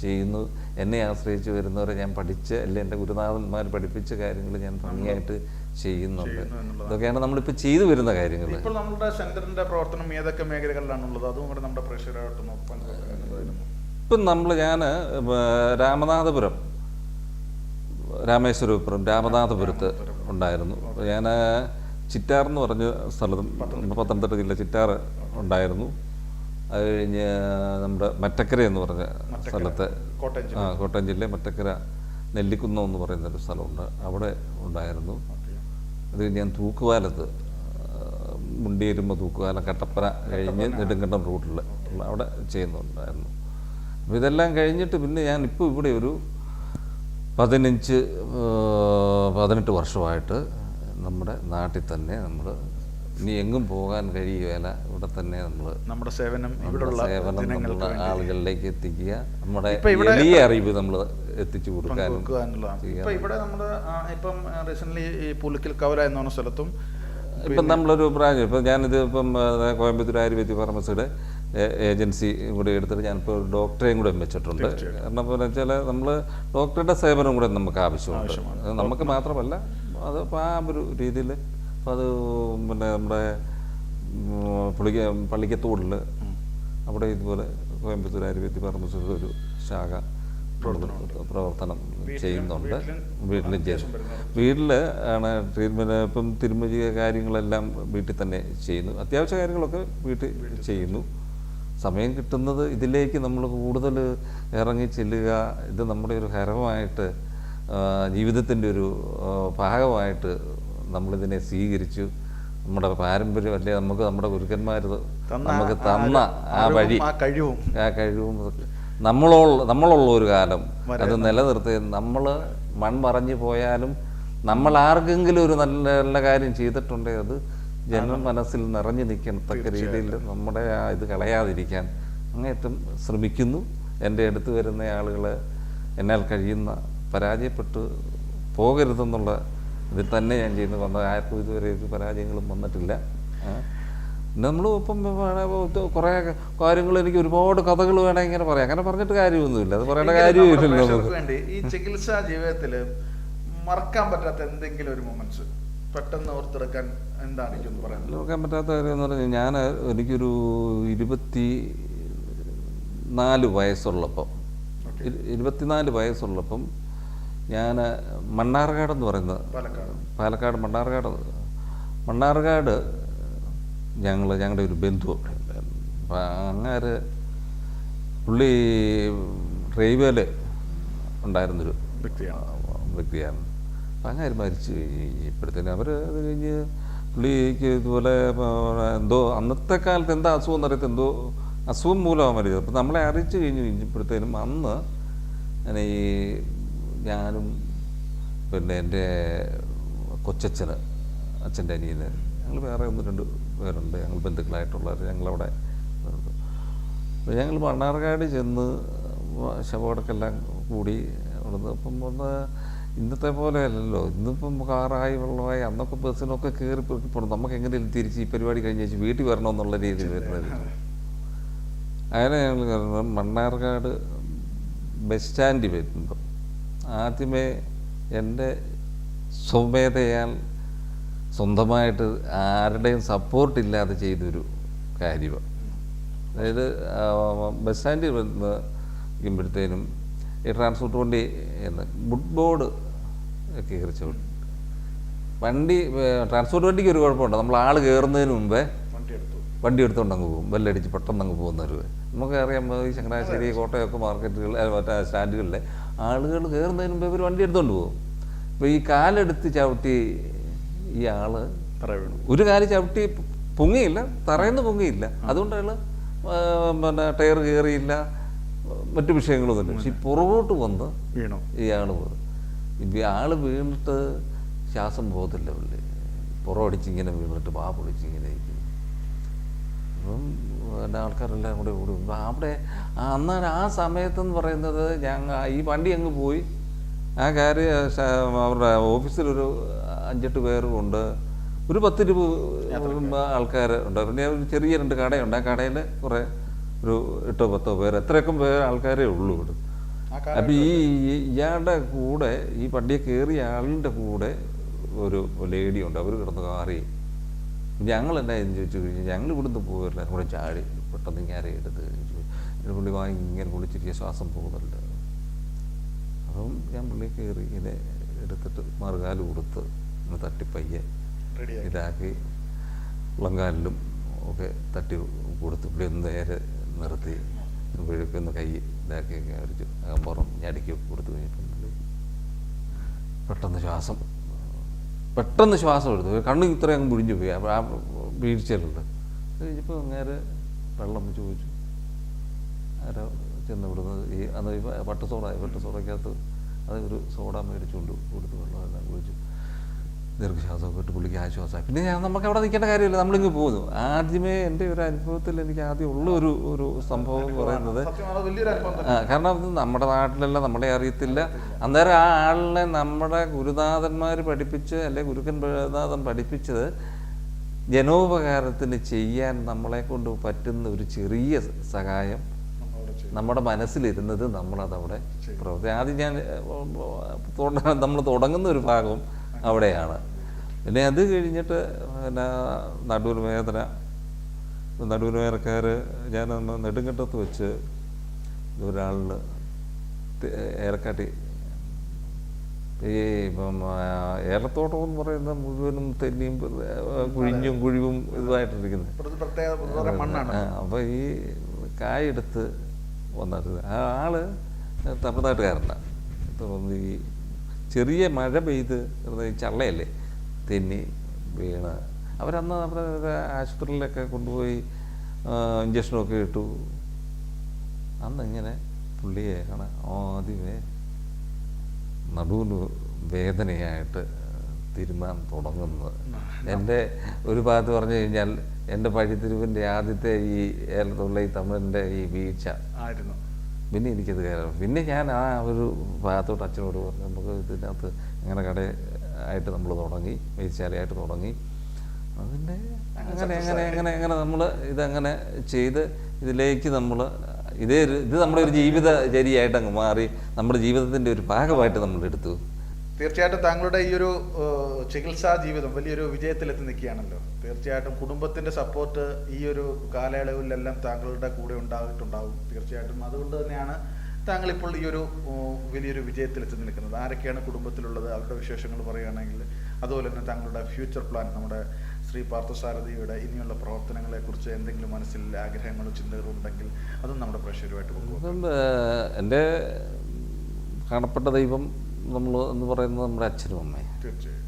ചെയ്യുന്നു. എന്നെ ആശ്രയിച്ച് വരുന്നവരെ ഞാൻ അല്ലെങ്കിൽ എൻ്റെ ഗുരുനാഥന്മാർ പഠിപ്പിച്ച കാര്യങ്ങൾ ഞാൻ ഭംഗിയായിട്ട് ചെയ്യുന്നുണ്ട്. ഇതൊക്കെയാണ് നമ്മളിപ്പോൾ ചെയ്തു വരുന്ന കാര്യങ്ങൾ. ഇപ്പോൾ നമ്മുടെ സെന്ററിന്റെ പ്രവർത്തനം ഏതൊക്കെ മേഖലകളിലാണുള്ളത്? അതും കൂടെ നമ്മുടെ പ്രേക്ഷകരായിട്ട് നോക്കാൻ. ഇപ്പം ഞാൻ രാമനാഥപുരം, രാമേശ്വരപുരം, രാമനാഥപുരത്ത് ഉണ്ടായിരുന്നു. ഞാൻ ചിറ്റാർ എന്ന് പറഞ്ഞ സ്ഥലത്തും, പത്തനംതിട്ട ജില്ല ചിറ്റാർ ഉണ്ടായിരുന്നു. അത് കഴിഞ്ഞ് നമ്മുടെ മറ്റക്കര എന്ന് പറഞ്ഞ സ്ഥലത്ത്, കോട്ടയം ജില്ല മറ്റക്കര നെല്ലിക്കുന്നം എന്ന് പറയുന്നൊരു സ്ഥലമുണ്ട്, അവിടെ ഉണ്ടായിരുന്നു. അത് ഞാൻ തൂക്കുപാലത്ത്, മുണ്ടിയിരുമ്പോൾ തൂക്കുപാലം, കട്ടപ്പന കഴിഞ്ഞ് നെടുങ്കണ്ടം റൂട്ടിൽ അവിടെ ചെയ്യുന്നുണ്ടായിരുന്നു. അപ്പോൾ ഇതെല്ലാം കഴിഞ്ഞിട്ട് പിന്നെ ഞാനിപ്പോൾ ഇവിടെ ഒരു 18 വർഷമായിട്ട് നമ്മുടെ നാട്ടിൽ തന്നെ നമ്മൾ ഇനി എങ്ങും പോകാൻ കഴിയുകയില്ല, ഇവിടെ തന്നെ നമ്മുടെ സേവനം നമ്മുടെ ആളുകളിലേക്ക് എത്തിക്കുക, നമ്മുടെ വലിയ അറിവ് നമ്മൾ എത്തിച്ചു കൊടുക്കാനും. ഇവിടെ നമ്മൾ ഇപ്പം റീസെന്റ് ഈ പുലിക്കൽ കവല എന്ന സ്ഥലത്തും ഇപ്പം നമ്മളൊരു ബ്രാഞ്ച്, ഇപ്പം ഞാനിത് കോയമ്പത്തൂർ ആയുർവേദിക് ഫാർമസിയുടെ ഏജൻസി കൂടെ എടുത്തിട്ട് ഞാനിപ്പോൾ ഒരു ഡോക്ടറെയും കൂടെ വെച്ചിട്ടുണ്ട്. കാരണം എന്താ വെച്ചാൽ നമ്മൾ ഡോക്ടറുടെ സേവനം കൂടെ നമുക്ക് ആവശ്യമുണ്ട്. നമുക്ക് മാത്രമല്ല, അത് ആ ഒരു രീതിയിൽ അപ്പോൾ അത് നമ്മുടെ പള്ളിക്കത്തോടിൽ അവിടെ ഇതുപോലെ കോയമ്പത്തൂർ ആയുർവേദിക് ഫാർമസിയുടെ ഒരു ശാഖ പ്രവർത്തനം ചെയ്യുന്നുണ്ട്. വീട്ടിൽ ആണ് ട്രീറ്റ്മെൻറ്റ്. ഇപ്പം തിരുമതി കാര്യങ്ങളെല്ലാം വീട്ടിൽ തന്നെ ചെയ്യുന്നു. അത്യാവശ്യ കാര്യങ്ങളൊക്കെ വീട്ടിൽ ചെയ്യുന്നു. സമയം കിട്ടുന്നത് ഇതിലേക്ക് നമ്മൾ കൂടുതൽ ഇറങ്ങി ചെല്ലുക, ഇത് നമ്മുടെ ഒരു ഹരമായിട്ട്, ജീവിതത്തിൻ്റെ ഒരു ഭാഗമായിട്ട് നമ്മളിതിനെ സ്വീകരിച്ചു. നമ്മുടെ പാരമ്പര്യം അല്ലെ, നമുക്ക് നമ്മുടെ ഗുരുക്കന്മാർ നമുക്ക് തന്ന ആ വഴി, ആ കഴിവും നമ്മളുള്ള ഒരു കാലം അത് നിലനിർത്തി, നമ്മൾ മൺമറഞ്ഞു പോയാലും നമ്മൾ ആർക്കെങ്കിലും ഒരു നല്ല കാര്യം ചെയ്തിട്ടുണ്ടെങ്കിൽ അത് ജനം മനസ്സിൽ നിറഞ്ഞു നിൽക്കത്തക്ക രീതിയിൽ നമ്മുടെ ആ ഇത് കളയാതിരിക്കാൻ അങ്ങേറ്റം ശ്രമിക്കുന്നു. എൻ്റെ അടുത്ത് വരുന്ന ആളുകൾ എന്നാൽ കഴിയുന്ന പരാജയപ്പെട്ട് പോകരുതെന്നുള്ള ഇതിൽ തന്നെ ഞാൻ ചെയ്യുന്നു. ആർക്കും ഇതുവരെ പരാജയങ്ങളും വന്നിട്ടില്ല. നമ്മൾ ഇപ്പം കുറേ കാര്യങ്ങൾ, എനിക്ക് ഒരുപാട് കഥകൾ വേണമെങ്കിൽ ഇങ്ങനെ പറയാം. അങ്ങനെ പറഞ്ഞിട്ട് കാര്യമൊന്നുമില്ല, അത് പറയേണ്ട കാര്യമില്ലല്ലോ. ഈ ചികിത്സാ ജീവിതത്തിൽ മറക്കാൻ പറ്റാത്ത എന്തെങ്കിലും ഒരു മൊമെന്റ്സ് പെട്ടെന്ന് ഓർത്തെടുക്കാൻ എന്താണ് എനിക്കൊന്ന് പറയാൻ? ഓർക്കാൻ പറ്റാത്ത കാര്യം എന്ന് പറഞ്ഞാൽ, എനിക്കൊരു 24 വയസ്സുള്ളപ്പം ഞാൻ മണ്ണാർക്കാട് എന്ന് പറയുന്ന പാലക്കാട് മണ്ണാർക്കാട് ഞങ്ങളുടെ ഒരു ബന്ധു അവിടെ ഉണ്ടായിരുന്നു. അപ്പം അങ്ങേര് പുള്ളി റെയിൽവേയിൽ ഉണ്ടായിരുന്നൊരു വ്യക്തിയാണ്. അപ്പം അങ്ങനെ മരിച്ചു കഴിഞ്ഞപ്പോഴത്തേനും അവർ അത് കഴിഞ്ഞ് പുള്ളിക്ക് ഇതുപോലെ എന്തോ അന്നത്തെ കാലത്ത് എന്താ അസുഖം എന്നറിയത്ത് എന്തോ അസുഖം മൂലമാണ് മരിച്ചത്. അപ്പം നമ്മളെ അറിയിച്ചു കഴിഞ്ഞപ്പോഴത്തേനും അന്ന് ഞാനും പിന്നെ എൻ്റെ കൊച്ചച്ഛന്, അച്ഛൻ്റെ അനിയന്, ഞങ്ങൾ വേറെ 1-2 പേരുണ്ട്, ഞങ്ങൾ ബന്ധുക്കളായിട്ടുള്ളവർ, ഞങ്ങളവിടെ ഉണ്ട്. അപ്പോൾ ഞങ്ങൾ മണ്ണാർക്കാട് ചെന്ന് ശവമടക്കെല്ലാം കൂടി അവിടുന്ന്. അപ്പം ഒന്ന് ഇന്നത്തെ പോലെ അല്ലല്ലോ, ഇന്നിപ്പം കാറായി വെള്ളമായി, അന്നൊക്കെ ബസ്സിനൊക്കെ കയറി പോകണം. നമുക്ക് എങ്ങനെയും തിരിച്ച് ഈ പരിപാടി കഴിഞ്ഞ് വെച്ച് വീട്ടിൽ വരണമെന്നുള്ള രീതിയിൽ വരുന്നത്. അങ്ങനെ ഞങ്ങൾ മണ്ണാർക്കാട് ബസ് സ്റ്റാൻഡിൽ വരുമ്പം ആദ്യമേ എൻ്റെ സ്വമേധയാൽ സ്വന്തമായിട്ട് ആരുടെയും സപ്പോർട്ടില്ലാതെ ചെയ്തൊരു കാര്യമാണ്. അതായത് ബസ് സ്റ്റാൻഡിൽ വന്ന് ഇരിക്കുമ്പോഴത്തേനും ഈ ട്രാൻസ്പോർട്ട് വണ്ടി എന്ന് ഫുട് ബോർഡ് കയറി ചവിട്ടി. വണ്ടി ട്രാൻസ്പോർട്ട് വണ്ടിക്ക് ഒരു കുഴപ്പമുണ്ട്, നമ്മൾ ആൾ കയറുന്നതിന് മുമ്പേ വണ്ടി എടുത്തുകൊണ്ട് അങ്ങ് പോകും, ബെല്ലടിച്ച് പെട്ടെന്ന് അങ്ങ് പോകുന്നവർ. നമുക്കറിയാം ഈ ചങ്ങനാശ്ശേരി, കോട്ടയമൊക്കെ മാർക്കറ്റുകൾ, മറ്റേ സ്റ്റാൻഡുകളിലെ ആളുകൾ കയറുന്നതിന് മുമ്പേ ഇവർ വണ്ടി എടുത്തുകൊണ്ട് പോകും. അപ്പോൾ ഈ കാലെടുത്ത് ചവിട്ടി ഈ ആൾ ഒരു കാല് ചവിട്ടി പൊങ്ങിയില്ല, തറയെന്ന് പൊങ്ങിയില്ല, അതുകൊണ്ട് അയാൾ പിന്നെ ടയർ കയറിയില്ല, മറ്റു വിഷയങ്ങളൊന്നുമില്ല. പക്ഷെ ഈ പുറകോട്ട് വന്ന് വീണു ഇയാൾ പോയി. ആൾ വീണിട്ട് ശ്വാസം പോകത്തില്ല, പുള്ളി പുറമടിച്ചിങ്ങനെ വീണിട്ട് പൊളിച്ചിങ്ങനെ ഇരിക്കും. അപ്പം പിന്നെ ആൾക്കാരെല്ലാം കൂടെ ഓടി. അവിടെ അന്നേരം ആ സമയത്തെന്ന് പറയുന്നത് ഈ വണ്ടി അങ്ങ് പോയി. ആ കാര്യം അവരുടെ ഓഫീസിലൊരു 5-8 പേരുണ്ട്, ഒരു 10-20 ആൾക്കാർ ഉണ്ട്. പിന്നെ ഒരു ചെറിയ 2 കടയുണ്ട്, ആ കടയിൽ കുറേ ഒരു 8-10 പേര്, എത്രയൊക്കെ ആൾക്കാരേ ഉള്ളൂ ഇവിടെ. അപ്പം ഇയാളുടെ കൂടെ, ഈ വണ്ടിയെ കയറിയ ആളിൻ്റെ കൂടെ ഒരു ലേഡി ഉണ്ട്, അവർ കിടന്ന് കാറി. ഞങ്ങൾ എന്നാ എന്ന് ചോദിച്ചു കഴിഞ്ഞാൽ ഞങ്ങൾ ഇവിടുന്ന് പോയില്ല, കൂടെ ചാടി പെട്ടെന്ന് ഇങ്ങനെ എടുത്ത് എൻ്റെ പുള്ളി ഇങ്ങനെ വിളിച്ചിരിക്കുക, ശ്വാസം പോകുന്നുണ്ട്. അപ്പം ഞാൻ പുള്ളി കയറി ഇങ്ങനെ എടുത്തിട്ട് മറുകാല് കൊടുത്ത് ഇങ്ങനെ തട്ടിപ്പയ്യെ ഇതാക്കി ഉളങ്കാലിലും ഒക്കെ തട്ടി കൊടുത്ത് പുള്ളി ഒന്ന് നേരെ നിർത്തി പുള്ളിക്കൊന്ന് കൈ ഇതാക്കി അടിച്ചു അകമ്പുറം ഞടുക്കി കൊടുത്തു കഴിഞ്ഞപ്പം പുള്ളി പെട്ടെന്ന് ശ്വാസം എടുത്തു, കണ്ണ് ഇത്രയും അങ്ങ് മുഴിഞ്ഞു പോയി ആ വീഴ്ചയിലുണ്ട്. കഴിഞ്ഞപ്പോൾ അങ്ങേരെ വെള്ളം ചോദിച്ചു. ആരോ ചെന്ന് വിടുന്നത് ഈ അന്ന് വട്ടസോടയ്ക്കകത്ത് അത് ഒരു സോഡ മേടിച്ചുകൊണ്ട് കൊടുത്ത് വെള്ളമെല്ലാം കുഴിച്ചു ദീർഘശ്വാസമൊക്കെ ഇട്ട് പുള്ളിക്ക് ആശ്വാസമായി. പിന്നെ നമുക്ക് അവിടെ നിൽക്കേണ്ട കാര്യമില്ല, നമ്മളിങ്ങ് പോകുന്നു. ആദ്യമേ എൻ്റെ ഒരു അനുഭവത്തിൽ എനിക്ക് ആദ്യം ഉള്ള ഒരു സംഭവം എന്ന് പറയുന്നത്, കാരണം ഇത് നമ്മുടെ നാട്ടിലല്ല, നമ്മളെ അറിയത്തില്ല. അന്നേരം ആ ആളിനെ നമ്മുടെ ഗുരുനാഥന്മാർ പഠിപ്പിച്ച്, അല്ലെ ഗുരുനാഥൻ പഠിപ്പിച്ചത് ജനോപകാരത്തിന് ചെയ്യാൻ നമ്മളെ കൊണ്ട് പറ്റുന്ന ഒരു ചെറിയ സഹായം നമ്മുടെ മനസ്സിലിരുന്നത് നമ്മളതവിടെ പ്രവർത്തി. ആദ്യം നമ്മൾ തുടങ്ങുന്ന ഒരു ഭാഗം അവിടെയാണ്. പിന്നെ അത് കഴിഞ്ഞിട്ട് പിന്നെ നടുവേദനക്കാർ ഞാൻ നെടുങ്കണ്ടത്ത് വെച്ച് ഒരാളിന് ഏലക്കാട്ടി ഈ ഇപ്പം ഏലത്തോട്ടം എന്ന് പറയുന്നത് മുഴുവനും തെന്നിയും കുഴിവും ഇതുമായിട്ടിരിക്കുന്നത്. അപ്പോൾ ഈ കായെടുത്ത് വന്നിട്ട് ആ ആള് തമിഴ്നാട്ടുകാരനാണ്. ഈ ചെറിയ മഴ പെയ്ത് ഈ ചള്ളയല്ലേ തെന്നി വീണ് അവരന്ന് നമ്മുടെ ആശുപത്രിയിലൊക്കെ കൊണ്ടുപോയി ഇഞ്ചക്ഷനൊക്കെ ഇട്ടു. അന്നിങ്ങനെ പുള്ളിയെ ആദ്യമേ നടുവിന് വേദനയായിട്ട് തിരുമാൻ തുടങ്ങുന്നത്. എൻ്റെ ഒരു ഭാഗത്ത് പറഞ്ഞു കഴിഞ്ഞാൽ എൻ്റെ പഴിത്തിരിവിൻ്റെ ആദ്യത്തെ ഈ ഏലത്തുള്ള ഈ തമിഴിൻ്റെ ഈ വീഴ്ച ആയിരുന്നു. പിന്നെ എനിക്കത് കയറാം. പിന്നെ ഞാൻ ആ ഒരു ഭാഗത്തോട്ട് അച്ഛനോട് പറഞ്ഞു, നമുക്ക് ഇതിനകത്ത് ഇങ്ങനെ കടയായിട്ട് നമ്മൾ തുടങ്ങി, മേരിശാലയായിട്ട് തുടങ്ങി. അതിൻ്റെ അങ്ങനെ നമ്മൾ ഇതങ്ങനെ ചെയ്ത് ഇതിലേക്ക് ഇത് നമ്മുടെ ഒരു ജീവിതചര്യയായിട്ട് അങ്ങ് മാറി, നമ്മുടെ ജീവിതത്തിൻ്റെ ഒരു ഭാഗമായിട്ട് നമ്മൾ എടുത്തു. തീർച്ചയായിട്ടും താങ്കളുടെ ഈ ഒരു ചികിത്സാ ജീവിതം വലിയൊരു വിജയത്തിലെത്തി നിൽക്കുകയാണല്ലോ. തീർച്ചയായിട്ടും കുടുംബത്തിൻ്റെ സപ്പോർട്ട് ഈ ഒരു കാലയളവിലെല്ലാം താങ്കളുടെ കൂടെ ഉണ്ടായിട്ടുണ്ടാവും. തീർച്ചയായിട്ടും അതുകൊണ്ട് തന്നെയാണ് താങ്കൾ ഇപ്പോൾ ഈ ഒരു വലിയൊരു വിജയത്തിലെത്തി നിൽക്കുന്നത്. ആരൊക്കെയാണ് കുടുംബത്തിലുള്ളത്, അവരുടെ വിശേഷങ്ങൾ പറയുകയാണെങ്കിൽ, അതുപോലെ തന്നെ താങ്കളുടെ ഫ്യൂച്ചർ പ്ലാൻ, നമ്മുടെ ശ്രീ പാർത്ഥസാരഥിയുടെ ഇനിയുള്ള പ്രവർത്തനങ്ങളെക്കുറിച്ച് എന്തെങ്കിലും മനസ്സിൽ ആഗ്രഹങ്ങളോ ചിന്തകളോ ഉണ്ടെങ്കിൽ അതും നമ്മുടെ പ്രേക്ഷകരുമായിട്ട് പോകും. എൻ്റെ കാണപ്പെട്ട ദൈവം നമ്മൾ എന്ന് പറയുന്നത് നമ്മുടെ അച്ഛനും അമ്മയും. തീർച്ചയായും.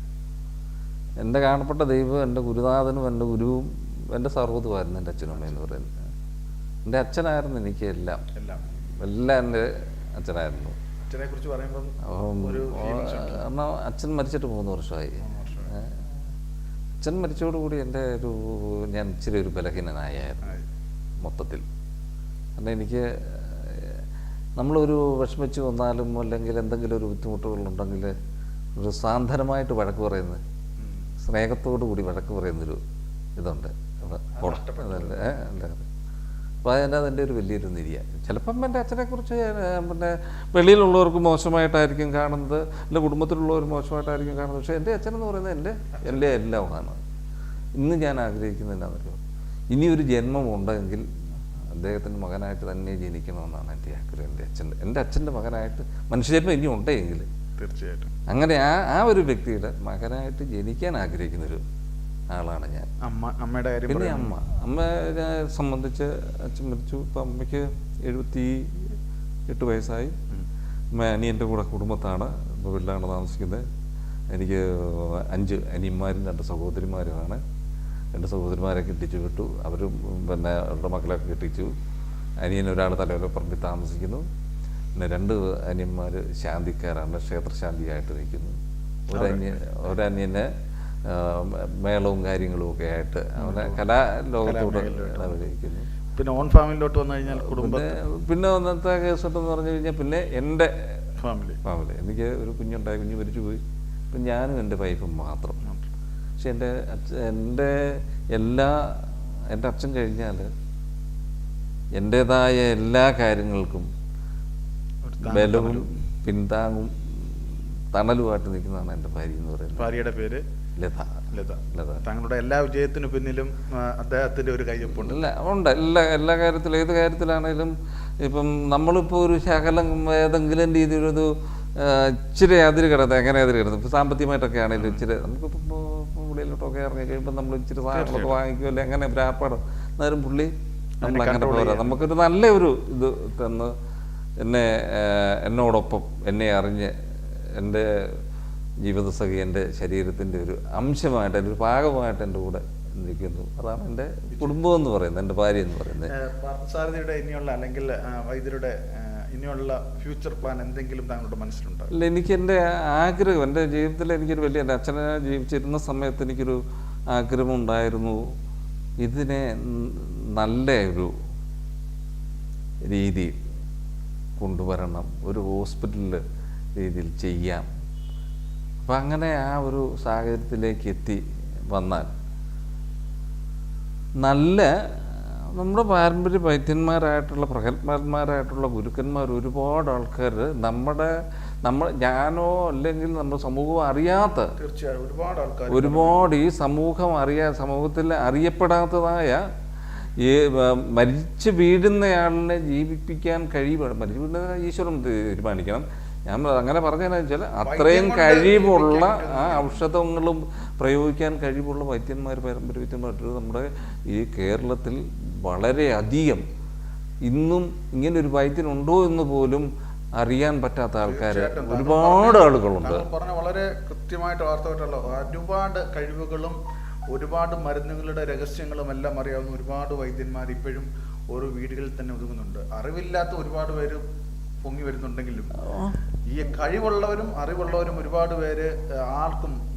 എൻ്റെ കാണപ്പെട്ട ദൈവം എൻ്റെ ഗുരുനാഥനും എൻ്റെ ഗുരുവും എൻ്റെ സർവ്വതുമായിരുന്നു എൻ്റെ അച്ഛനും അമ്മ എന്ന് പറയുന്നത്. എൻ്റെ അച്ഛനായിരുന്നു എനിക്ക് എല്ലാം എൻ്റെ അച്ഛനായിരുന്നു. അച്ഛനെക്കുറിച്ച് പറയുമ്പം കാരണം അച്ഛൻ മരിച്ചിട്ട് 3 വർഷമായി. അച്ഛൻ മരിച്ചതോടുകൂടി ഞാൻ ഇച്ചിരി ഒരു ബലഹീനനായിരുന്നു മൊത്തത്തിൽ. കാരണം എനിക്ക് നമ്മളൊരു വിഷമിച്ച് വന്നാലും അല്ലെങ്കിൽ എന്തെങ്കിലും ഒരു ബുദ്ധിമുട്ടുകളുണ്ടെങ്കിൽ ഒരു സാന്ത്വനമായിട്ട് വഴക്ക് പറയുന്നത്, സ്നേഹത്തോടു കൂടി വഴക്ക് പറയുന്നൊരു ഇതുണ്ട്. അപ്പോൾ അതിൻ്റെ ഒരു വലിയൊരു നിര്യ. ചിലപ്പം എൻ്റെ അച്ഛനെക്കുറിച്ച് പിന്നെ വെളിയിലുള്ളവർക്ക് മോശമായിട്ടായിരിക്കും കാണുന്നത്, എൻ്റെ കുടുംബത്തിലുള്ളവർ മോശമായിട്ടായിരിക്കും കാണുന്നത്. പക്ഷേ എൻ്റെ അച്ഛനെന്ന് പറയുന്നത് എൻ്റെ എല്ലാമാണ്. ഇന്ന് ഞാൻ ആഗ്രഹിക്കുന്നത് എന്താണെന്നല്ലോ, ഇനിയൊരു ജന്മമുണ്ടെങ്കിൽ അദ്ദേഹത്തിൻ്റെ മകനായിട്ട് തന്നെ ജനിക്കണമെന്നാണ് എൻ്റെ ആഗ്രഹം. എൻ്റെ അച്ഛൻ്റെ മകനായിട്ട് മനുഷ്യജന്മം ഇനി ഉണ്ടെങ്കിൽ തീർച്ചയായിട്ടും അങ്ങനെ ആ ഒരു വ്യക്തിയുടെ മകനായിട്ട് ജനിക്കാൻ ആഗ്രഹിക്കുന്നൊരു ആളാണ് ഞാൻ. അമ്മയുടെ കാര്യം പിന്നെ അമ്മയെ സംബന്ധിച്ച് അച്ഛൻ മരിച്ചു. ഇപ്പം അമ്മയ്ക്ക് 78 വയസ്സായി. അമ്മ അനിയൻ്റെ കൂടെ കുടുംബത്താണ്, ഇപ്പോൾ വീട്ടിലാണ് താമസിക്കുന്നത്. എനിക്ക് 5 അനിയന്മാരും 2 സഹോദരിമാരുമാണ്. 2 സഹോദരിമാരെ കെട്ടിച്ചു വിട്ടു. അവരും പിന്നെ അവരുടെ മക്കളെയൊക്കെ കെട്ടിച്ചു. അനിയൻ ഒരാൾ തലയോലപ്പറമ്പിൽ താമസിക്കുന്നു. പിന്നെ 2 അനിയന്മാർ ശാന്തിക്കാരാണ്, ക്ഷേത്രശാന്തിയായിട്ട് നിൽക്കുന്നു. ഒരനിയനെ മേളവും കാര്യങ്ങളും ഒക്കെ ആയിട്ട് അവനെ കലാലോകത്തോട് ഇടപെടിക്കുന്നു. പിന്നെ ഓൺ ഫാമിലിയിലോട്ട് വന്നു കഴിഞ്ഞാൽ പിന്നെ ഒന്നത്തെ കേസോട്ടെന്ന് പറഞ്ഞു കഴിഞ്ഞാൽ പിന്നെ എൻ്റെ ഫാമിലി എനിക്ക് ഒരു കുഞ്ഞുണ്ടായി, കുഞ്ഞ് മരിച്ചു പോയി. ഇപ്പം ഞാനും എൻ്റെ വൈഫും മാത്രം. പക്ഷെ എൻ്റെ അച്ഛൻ കഴിഞ്ഞാൽ എൻ്റേതായ എല്ലാ കാര്യങ്ങൾക്കും ബലവും പിന്താങ്ങും തണലുമായിട്ട് നിൽക്കുന്നതാണ് എൻ്റെ ഭാര്യ എന്ന് പറയുന്നത്. ഭാര്യയുടെ പേര് ലത. താങ്കളുടെ എല്ലാ വിജയത്തിനു പിന്നിലും അദ്ദേഹത്തിൻ്റെ ഒരു കയ്യൊപ്പുണ്ട്. ഉണ്ട്. എല്ലാ കാര്യത്തിലും, ഏത് കാര്യത്തിലാണേലും. ഇപ്പം നമ്മളിപ്പോൾ ഒരു ശകലം ഏതെങ്കിലും രീതിയിലൊരു ഇച്ചിരി അതിര് കിടന്നത്, എങ്ങനെ അതിര് കിടന്നത്, ഇപ്പോൾ സാമ്പത്തികമായിട്ടൊക്കെ ആണെങ്കിലും ഇച്ചിരി നമുക്കിപ്പോൾ പുള്ളിയിലോട്ടൊക്കെ ഇറങ്ങി കഴിയുമ്പോൾ നമ്മൾ ഇച്ചിരി സാധനങ്ങളൊക്കെ വാങ്ങിക്കുമല്ലോ, എങ്ങനെ വ്യാപാരം എന്നാലും പുള്ളി നമ്മൾ അങ്ങനെ പോരാ. നമുക്കൊരു നല്ല ഒരു ഇത് തന്ന് എന്നോടൊപ്പം എന്നെ അറിഞ്ഞ് എൻ്റെ ജീവിതസഖി എൻ്റെ ശരീരത്തിൻ്റെ ഒരു അംശമായിട്ട്, എൻ്റെ ഒരു ഭാഗമായിട്ട് എൻ്റെ കൂടെ നിൽക്കുന്നു. അതാണ് എൻ്റെ കുടുംബം എന്ന് പറയുന്നത്, എൻ്റെ ഭാര്യ എന്ന് പറയുന്നത്. പാർത്ഥസാരഥിയുടെ ഇനിയുള്ള അല്ലെങ്കിൽ വൈദ്യരുടെ ഇനിയുള്ള ഫ്യൂച്ചർ പ്ലാൻ എന്തെങ്കിലും താങ്കളുടെ മനസ്സിലുണ്ടോ? അല്ല, എനിക്ക് എൻ്റെ ആഗ്രഹം, എൻ്റെ ജീവിതത്തിൽ എനിക്കൊരു വലിയ, എൻ്റെ അച്ഛനെ ജീവിച്ചിരുന്ന സമയത്ത് എനിക്കൊരു ആഗ്രഹം ഉണ്ടായിരുന്നു, ഇതിനെ നല്ല ഒരു രീതിയിൽ കൊണ്ടുവരണം, ഒരു ഹോസ്പിറ്റലിൽ രീതിയിൽ ചെയ്യാം. അപ്പം അങ്ങനെ ആ ഒരു സാഹചര്യത്തിലേക്ക് എത്തി വന്നാൽ നല്ല നമ്മുടെ പാരമ്പര്യ വൈദ്യന്മാരായിട്ടുള്ള പ്രഗത്ഭന്മാരായിട്ടുള്ള ഗുരുക്കന്മാർ ഒരുപാട് ആൾക്കാർ ഞാനോ അല്ലെങ്കിൽ നമ്മുടെ സമൂഹം അറിയാത്ത ഒരുപാട് ഈ സമൂഹത്തിൽ അറിയപ്പെടാത്തതായ ഈ മരിച്ചു വീഴുന്നയാളിനെ ജീവിപ്പിക്കാൻ മരിച്ചു വീഴുന്ന ഈശ്വരൻ തീരുമാനിക്കണം. ഞാൻ അങ്ങനെ പറഞ്ഞതെന്നു വെച്ചാൽ അത്രയും കഴിവുള്ള ആ ഔഷധങ്ങളും പ്രയോഗിക്കാൻ കഴിവുള്ള വൈദ്യന്മാർ, പാരമ്പര്യ വൈദ്യന്മാർ നമ്മുടെ ഈ കേരളത്തിൽ വളരെയധികം ഇന്നും ഇങ്ങനൊരു വൈദ്യനുണ്ടോ എന്ന് പോലും അറിയാൻ പറ്റാത്ത ആൾക്കാർ ഒരുപാട് ആളുകളുണ്ട്. പറഞ്ഞ വളരെ കൃത്യമായിട്ട് വാർത്തയായിട്ടുള്ള ഒരുപാട് കഴിവുകളും ഒരുപാട് മരുന്നുകളുടെ രഹസ്യങ്ങളും എല്ലാം അറിയാവുന്ന ഒരുപാട് വൈദ്യന്മാർ ഇപ്പോഴും ഓരോ വീടുകളിൽ തന്നെ ഒതുങ്ങുന്നുണ്ട്. അറിവില്ലാത്ത ഒരുപാട് പേര് പൊങ്ങി വരുന്നുണ്ടെങ്കിലും ഈ കഴിവുള്ളവരും അറിവുള്ളവരും ഒരുപാട് പേര്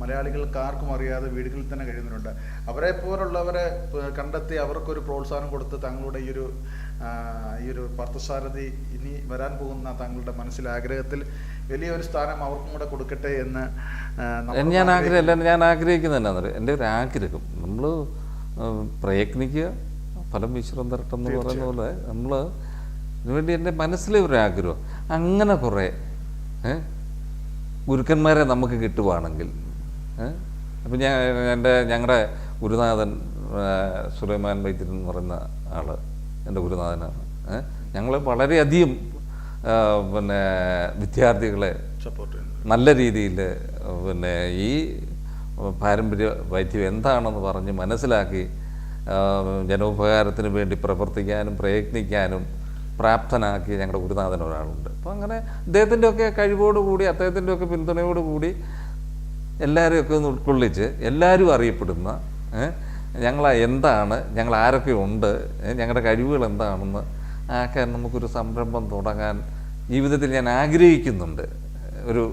മലയാളികൾക്ക് ആർക്കും അറിയാതെ വീടുകളിൽ തന്നെ കഴിയുന്നുണ്ട്. അവരെ പോലുള്ളവരെ കണ്ടെത്തി അവർക്കൊരു പ്രോത്സാഹനം കൊടുത്ത് താങ്കളുടെ ഈ ഒരു പാർത്ഥസാരഥി ഇനി വരാൻ പോകുന്ന താങ്കളുടെ മനസ്സിലെ ആഗ്രഹത്തിൽ വലിയൊരു സ്ഥാനം അവർക്കും കൂടെ കൊടുക്കട്ടെ എന്ന് ഞാൻ ആഗ്രഹിക്കുന്നത് എന്നാണ് എൻ്റെ ഒരു ആഗ്രഹം. നമ്മൾ പ്രയത്നിക്കുക, ഫലം ഈശ്വരൻ തരട്ടെ എന്ന് പറയുന്ന പോലെ നമ്മൾ ഇതിനുവേണ്ടി എൻ്റെ മനസ്സിലെ ഒരു ആഗ്രഹം. അങ്ങനെ കുറേ ഗുരുക്കന്മാരെ നമുക്ക് കിട്ടുവാണെങ്കിൽ, അപ്പം ഞങ്ങളുടെ ഗുരുനാഥൻ സുലൈമാൻ വൈദ്യൻ എന്ന് പറയുന്ന ആൾ എൻ്റെ ഗുരുനാഥനാണ്. ഞങ്ങൾ വളരെയധികം വിദ്യാർത്ഥികളെ നല്ല രീതിയിൽ ഈ പാരമ്പര്യ വൈദ്യം എന്താണെന്ന് പറഞ്ഞ് മനസ്സിലാക്കി ജനോപകാരത്തിന് വേണ്ടി പ്രവർത്തിക്കാനും പ്രയത്നിക്കാനും പ്രാപ്തനാക്കിയ ഞങ്ങളുടെ ഗുരുനാഥൻ ഒരാളുണ്ട്. അപ്പോൾ അങ്ങനെ അദ്ദേഹത്തിൻ്റെയൊക്കെ കഴിവോടുകൂടി അദ്ദേഹത്തിൻ്റെയൊക്കെ പിന്തുണയോടുകൂടി എല്ലാവരെയൊക്കെ ഒന്ന് ഉൾക്കൊള്ളിച്ച് എല്ലാവരും അറിയപ്പെടുന്ന ഞങ്ങൾ എന്താണ്, ഞങ്ങൾ ആരൊക്കെ ഉണ്ട്, ഞങ്ങളുടെ കഴിവുകൾ എന്താണെന്ന് ആക്കാൻ നമുക്കൊരു സംരംഭം തുടങ്ങാൻ ജീവിതത്തിൽ ഞാൻ ആഗ്രഹിക്കുന്നുണ്ട്. ഒരു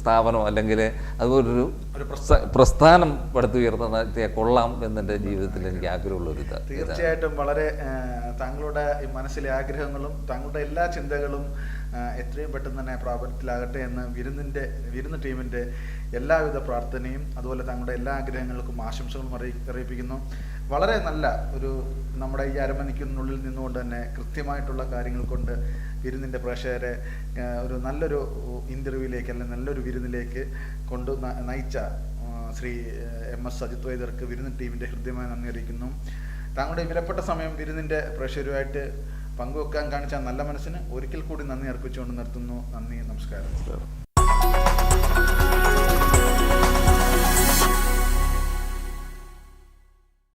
സ്ഥാപനം അല്ലെങ്കിൽ അതുപോലൊരു പ്രസ്ഥാനം പടുത്തുയർത്താൻ കൊള്ളാം എന്നെൻ്റെ ജീവിതത്തിൽ എനിക്ക് ആഗ്രഹമുള്ളൊരു തീർച്ചയായിട്ടും വളരെ താങ്കളുടെ ഈ മനസ്സിലെ ആഗ്രഹങ്ങളും താങ്കളുടെ എല്ലാ ചിന്തകളും എത്രയും പെട്ടെന്ന് തന്നെ പ്രാബല്യത്തിലാകട്ടെ എന്ന് വിരുന്ന് ടീമിൻ്റെ എല്ലാവിധ പ്രാർത്ഥനയും അതുപോലെ താങ്കളുടെ എല്ലാ ആഗ്രഹങ്ങൾക്കും ആശംസകളും അറിയിപ്പിക്കുന്നു. വളരെ നല്ല ഒരു നമ്മുടെ ഈ അരമണിക്കൂറിനുള്ളിൽ നിന്നുകൊണ്ട് തന്നെ കൃത്യമായിട്ടുള്ള കാര്യങ്ങൾ കൊണ്ട് വിരുന്നിൻ്റെ പ്രേക്ഷകരെ ഒരു നല്ലൊരു ഇൻ്റർവ്യൂവിലേക്ക് അല്ലെങ്കിൽ നല്ലൊരു വിരുന്നിലേക്ക് നയിച്ച ശ്രീ MS സജിത് വൈദ്യർക്ക് വിരുന്ന് ടീമിൻ്റെ ഹൃദ്യമായി നന്ദി അറിയിക്കുന്നു. താങ്കളുടെ വിലപ്പെട്ട സമയം വിരുന്നിൻ്റെ പ്രേക്ഷകരുമായിട്ട് പങ്കുവെക്കാൻ കാണിച്ച നല്ല മനസ്സിന് ഒരിക്കൽ കൂടി നന്ദി അർപ്പിച്ചുകൊണ്ട് നിർത്തുന്നു. നന്ദി, നമസ്കാരം.